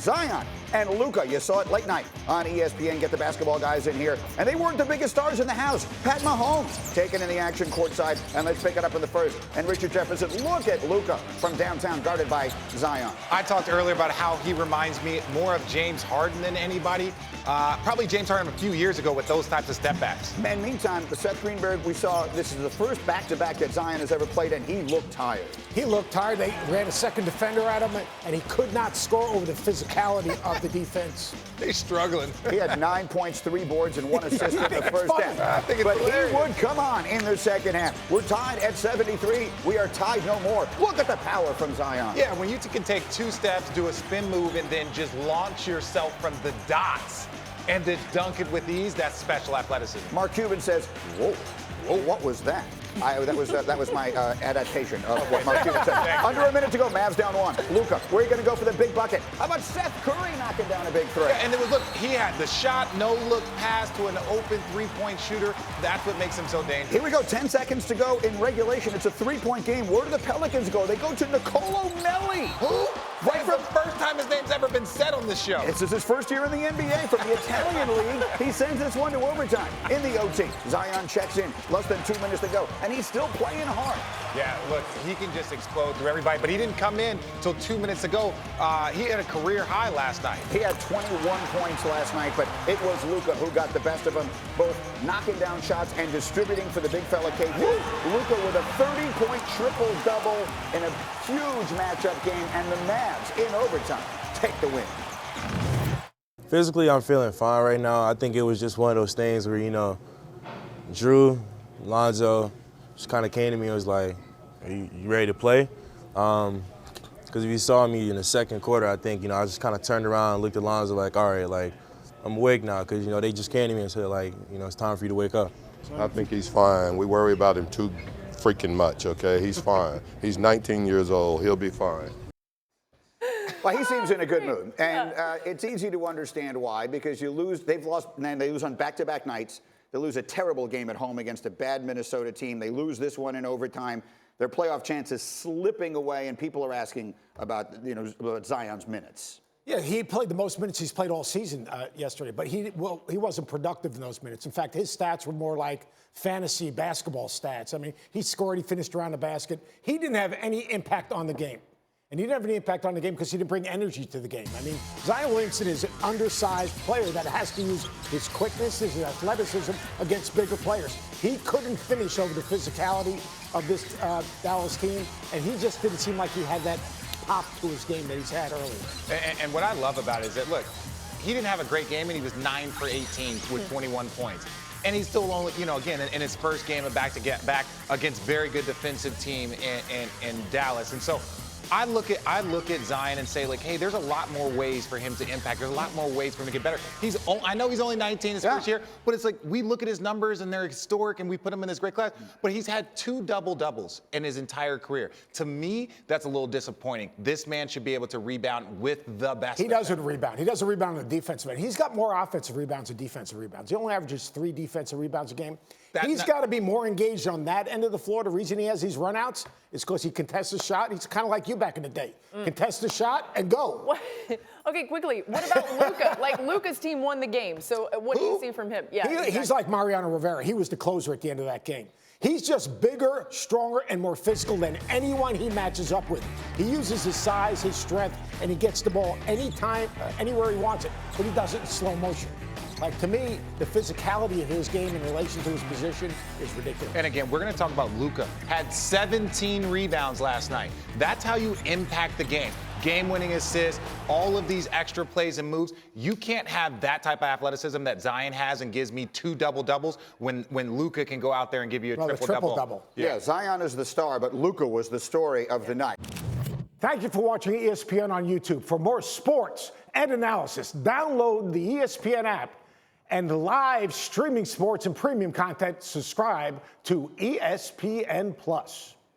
Zion and Luka, you saw it late night on ESPN. Get the basketball guys in here. And they weren't the biggest stars in the house. Pat Mahomes taking in the action courtside. And let's pick it up in the first. And Richard Jefferson, look at Luka from downtown, guarded by Zion. I talked earlier about how he reminds me more of James Harden than anybody. Probably James Harden a few years ago with those types of step backs. And meantime, the Seth Greenberg, we saw this is the first back-to-back that Zion has ever played, and he looked tired. He looked tired. They ran a second defender at him, and he could not score over the physicality of the defense. They're struggling. He had 9 points, 3 boards, and 1 assist in the first half. But he would come on in the second half. We're tied at 73. We are tied no more. Look at the power from Zion. Yeah, when you can take 2 steps, do a spin move, and then just launch yourself from the dots and then dunk it with ease, that's special athleticism. Mark Cuban says, whoa, what was that? That was my adaptation of what Mark Cuban said. Under a minute to go, Mavs down 1. Luka, where are you going to go for the big bucket? How about Seth Curry knocking down a big three? Yeah, and look, he had the shot, no-look pass to an open three-point shooter. That's what makes him so dangerous. Here we go, 10 seconds to go in regulation. It's a 3-point game. Where do the Pelicans go? They go to Nicolo Melli. Who? Right, for the first time his name's ever been said on this show. This is his first year in the NBA from the Italian League. He sends this one to overtime. In the OT, Zion checks in. Less than 2 minutes to go. And he's still playing hard. Yeah, look, he can just explode through everybody. But he didn't come in until 2 minutes ago. He had a career high last night. He had 21 points last night, but it was Luka who got the best of him, both knocking down shots and distributing for the big fella KD. Luka with a 30-point triple-double in a huge matchup game, and the Mavs in overtime take the win. Physically, I'm feeling fine right now. I think it was just one of those things where, Drew, Lonzo just kind of came to me and was like, are you ready to play? Because if you saw me in the second quarter, I think, I just kind of turned around and looked at Lonzo like, all right, like, I'm awake now because, they just came to me and said, like, it's time for you to wake up. I think he's fine. We worry about him too freaking much, okay? He's fine. He's 19 years old. He'll be fine. Well, he seems in a good mood, and it's easy to understand why, because you lose. They lose on back-to-back nights. They lose a terrible game at home against a bad Minnesota team. They lose this one in overtime. Their playoff chances slipping away, and people are asking about Zion's minutes. Yeah, he played the most minutes he's played all season yesterday, but he wasn't productive in those minutes. In fact, his stats were more like fantasy basketball stats. I mean, he scored, he finished around the basket. He didn't have any impact on the game. And he didn't have any impact on the game because he didn't bring energy to the game. I mean, Zion Williamson is an undersized player that has to use his quickness, his athleticism against bigger players. He couldn't finish over the physicality of this Dallas team, and he just didn't seem like he had that pop to his game that he's had earlier. And what I love about it is that, look, he didn't have a great game, and he was 9 for 18 with 21 points. And he's still only, again, in his first game of back against very good defensive team in Dallas. And so I look at Zion and say, like, hey, there's a lot more ways for him to impact. There's a lot more ways for him to get better. I know he's only 19 his first year, but it's like we look at his numbers and they're historic and we put him in this great class. But he's had 2 double-doubles in his entire career. To me, that's a little disappointing. This man should be able to rebound with the best. He doesn't rebound. He doesn't rebound on the defensive end. He's got more offensive rebounds than defensive rebounds. He only averages 3 defensive rebounds a game. He's got to be more engaged on that end of the floor. The reason he has these runouts is because he contests a shot. He's kind of like you back in the day. Contest a shot and go. Okay, quickly. What about Luka? Like, Luka's team won the game. So what do you see from him? Yeah, exactly. He's like Mariano Rivera. He was the closer at the end of that game. He's just bigger, stronger, and more physical than anyone he matches up with. He uses his size, his strength, and he gets the ball anytime, anywhere he wants it. But he does it in slow motion. Like, to me, the physicality of his game in relation to his position is ridiculous. And again, we're going to talk about Luka. Had 17 rebounds last night. That's how you impact the game. Game-winning assists, all of these extra plays and moves. You can't have that type of athleticism that Zion has and gives me 2 double-doubles when Luka can go out there and give you a triple-double. Yeah, Zion is the star, but Luka was the story of the night. Thank you for watching ESPN on YouTube. For more sports and analysis, download the ESPN app, and live streaming sports and premium content, subscribe to ESPN+.